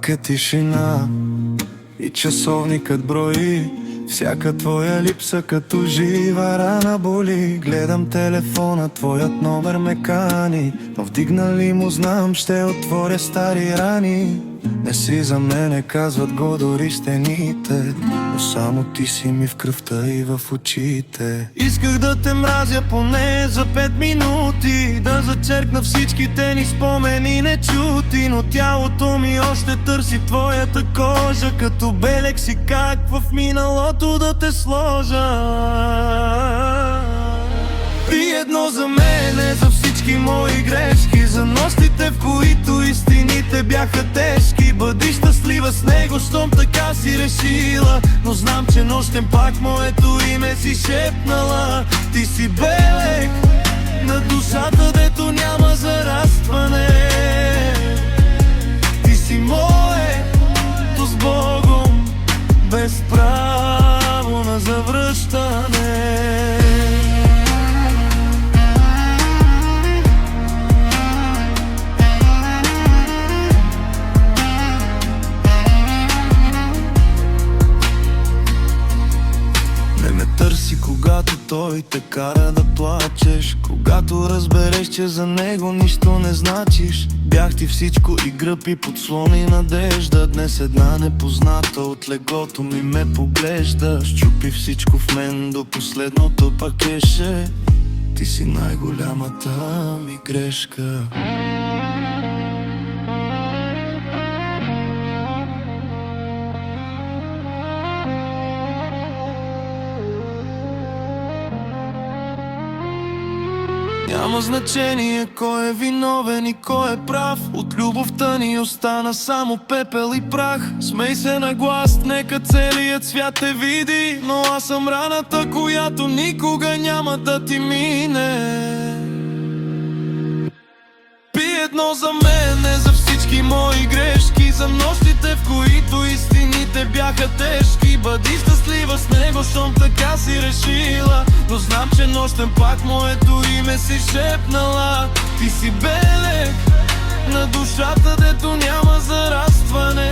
Пак е тишина и часовникът брои. Всяка твоя липса като жива рана боли. Гледам телефона, твоят номер ме кани, но вдигнали му знам, ще отворя стари рани. Не си за мене, казват го дори стените, но само ти си ми в кръвта и в очите. Исках да те мразя поне за 5 минути, да зачеркна всичките ни спомени нечути, но тялото ми още търси твоята кожа. Като белег си, как в миналото да те сложа. Ти едно за мене, за всички мои грешки, за нощите, в които истините бяха тежки. Бъди щастлива с него, щом така си решила, но знам, че нощем пак моето име си шепнала. Ти си белег на душата, дето няма зарастване. Ти си моето с Богом, без право на завръщане. Търси, когато той те кара да плачеш, когато разбереш, че за него нищо не значиш. Бях ти всичко и гръб подслони надежда. Днес една непозната от леглото ми ме поглежда. Щупи всичко в мен до последното пакеше. Ти си най-голямата ми грешка. Няма значение кой е виновен и кой е прав. От любовта ни остана само пепел и прах. Смей се на глас, нека целият свят те види, но аз съм раната, която никога няма да ти мине. Пи едно за мене, за всички мои грешки, за нощите, в които истините бяха тежки. Бъди щастлива с него, щом така си решила, но знам, че нощем пак моето име си шепнала. Ти си белег на душата, дето няма зарастване.